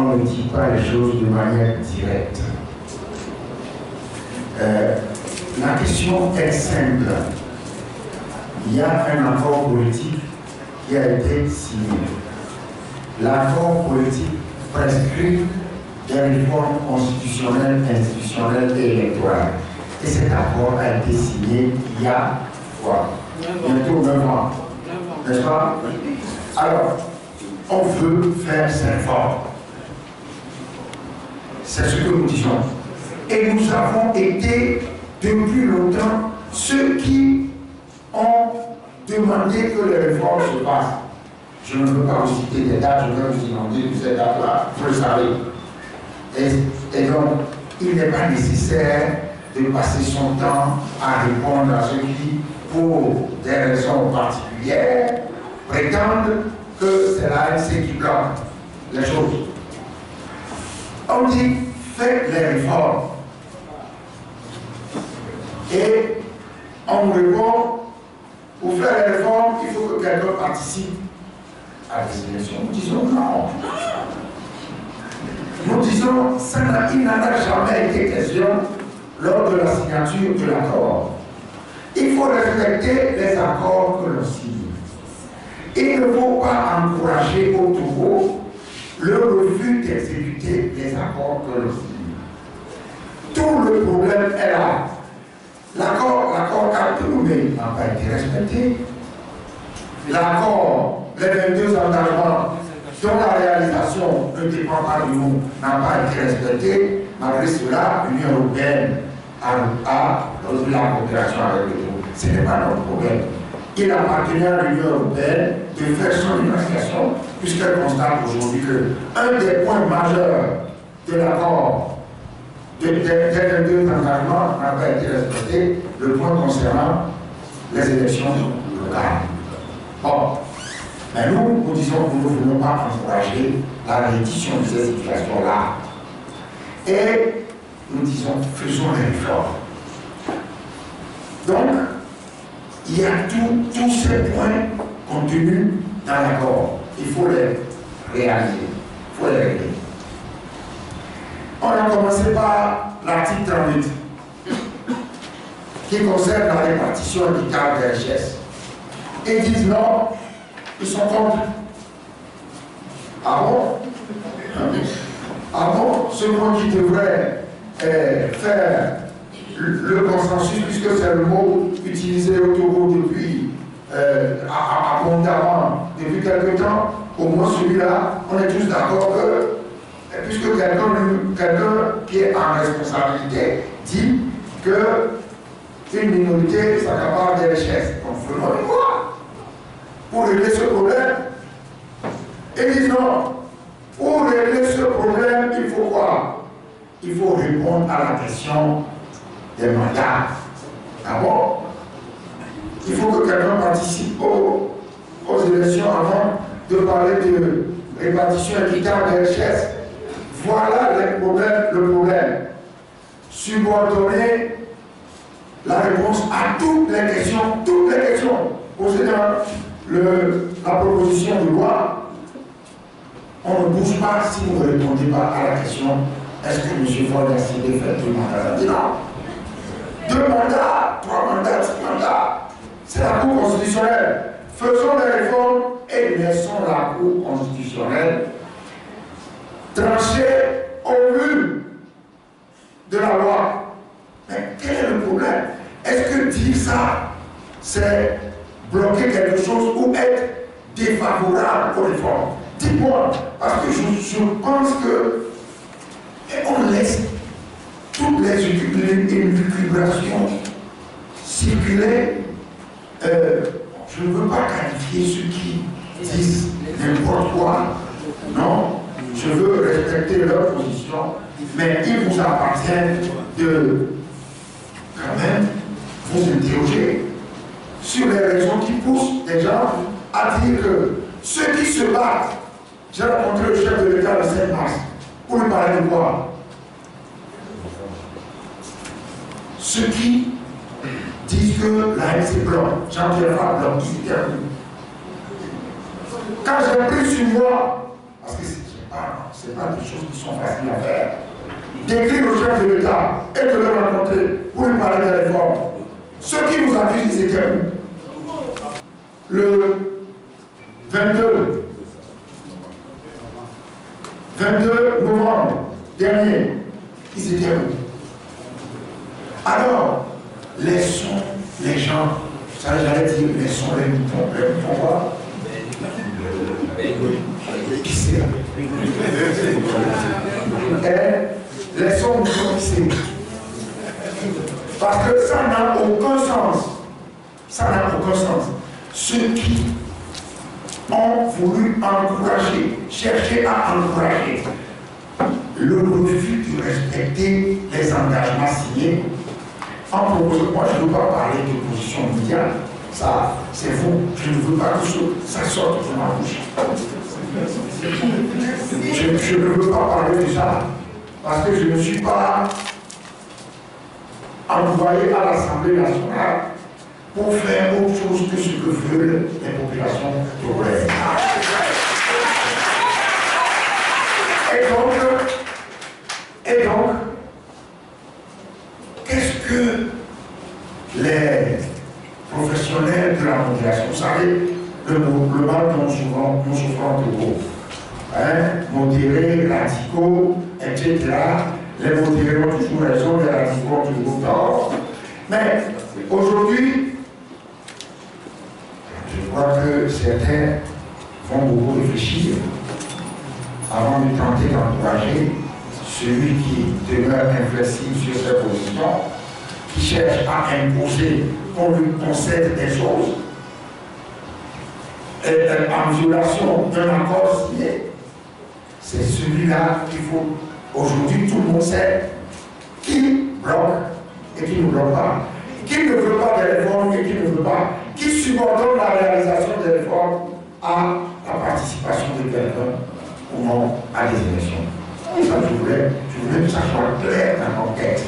on ne dit pas les choses de manière directe. La question est simple. Il y a un accord politique qui a été signé. L'accord politique prescrit des réformes constitutionnelles, institutionnelles et électorales. Et cet accord a été signé il y a quoi? Bientôt 9 ans. N'est-ce pas? Alors, on veut faire cette réforme. C'est ce que nous disons. Et nous avons été depuis longtemps ceux qui ont demandé que les réformes se fassent. Je ne veux pas vous citer des dates, je vais vous demander que ces dates-là, vous le savez. Et donc, il n'est pas nécessaire de passer son temps à répondre à ceux qui, pour des raisons particulières, prétendent que c'est l'ANC qui bloque les choses. On dit, faites les réformes. Et on répond, pour faire les réformes, il faut que quelqu'un participe à des élections. Nous disons non. Nous disons, il n'en a jamais été question lors de la signature de l'accord. Il faut respecter les accords que l'on signe. Il ne faut pas encourager au Togo le refus d'exécuter les accords que l'on signe. Tout le problème est là. L'accord Khartoum n'a pas été respecté. L'accord, les 22 engagements dont la réalisation ne dépend pas de nous, n'a pas été respectée. Malgré cela, l'Union européenne a résolu la coopération avec le Togo. Ce n'est pas notre problème. Il appartenait à l'Union européenne de faire son investigation, puisqu'elle constate aujourd'hui qu'un des points majeurs de l'accord des 22 engagements n'a pas été respecté, le point concernant les élections locales. Bon, mais nous disons que nous ne voulons pas encourager la réédition de ces situations-là. Et nous disons, faisons les réformes. Donc, il y a tous ces points contenus dans l'accord. Il faut les réaliser, il faut les régler. On a commencé par l'article 38, qui concerne la répartition équitable des richesses. Et ils disent non, ils sont contre. Ah bon? Ah bon? Ce mot qui devrait faire le consensus, puisque c'est le mot utilisé au Togo depuis abondamment, depuis quelque temps, au moins celui-là, on est tous d'accord que, puisque quelqu'un qui est en responsabilité dit que une minorité s'accapare des richesses. Donc faisons une loi pour régler ce problème. Et ils disent non, pour régler ce problème, il faut quoi? Il faut répondre à la question des mandats. D'abord, il faut que quelqu'un participe aux élections avant de parler de répartition équitable des richesses. Voilà le problème. Subordonner la réponse à toutes les questions posées dans la proposition de loi. On ne bouge pas si vous ne répondez pas à la question est-ce que M. Ford a décidé de faire 2 mandats? Non. 2 mandats, 3 mandats, 6 mandats. C'est la Cour constitutionnelle. Faisons les réformes et laissons la Cour constitutionnelle trancher au vu de la loi. Mais quel est le problème? Est-ce que dire ça, c'est bloquer quelque chose ou être défavorable aux réformes? Dis-moi, parce que je pense que on laisse toutes les élucubrations circuler. Je ne veux pas qualifier ceux qui disent n'importe quoi. Non, je veux respecter leur position, mais il vous appartient de quand même vous interroger sur les raisons qui poussent les gens à dire que ceux qui se battent, j'ai rencontré le chef de l'État le 7 mars, pour lui parler de quoi? Ceux qui disent que la haine c'est blanc, Jean-Pierre blanc, ici terminé. Quand j'ai pris sur moi, parce que Ah, ce n'est pas des choses qui sont faciles à faire. D'écrire au chef de l'État et de le rencontrer pour lui parler des réformes. Ceux qui nous accusent, ils étaient où? Le 22 novembre dernier, ils étaient où? Alors, laissons les gens, ça j'allais dire, laissons les moutons voir. Qui c'est? Laissons les moutons pisser. Parce que ça n'a aucun sens. Ça n'a aucun sens. Ceux qui ont voulu encourager, chercher à encourager le refus de respecter les engagements signés, en proposant, moi je ne veux pas parler de position mondiale, ça c'est vous, je ne veux pas que ça sorte de ma bouche. Je ne veux pas parler de ça, parce que je ne suis pas envoyé à l'Assemblée nationale pour faire autre chose que ce que veulent les populations togolaises. Et donc, qu'est-ce que les professionnels de la modération, vous savez, le mal dont nous souffrons au Togo, modérés, radicaux, etc. Les modérés ont toujours raison, les radicaux ont toujours tort. Mais aujourd'hui, je crois que certains vont beaucoup réfléchir avant de tenter d'encourager celui qui demeure inflexible sur ses positions, qui cherche à imposer qu'on lui concède des choses, et en violation d'un accord signé. C'est celui-là qu'il faut. Aujourd'hui, tout le monde sait qui bloque et qui ne bloque pas, qui ne veut pas des réformes et qui ne veut pas, qui subordonne la réalisation des réformes à la participation de quelqu'un ou non à des élections. Et ça, je voulais que ça soit clair dans mon texte.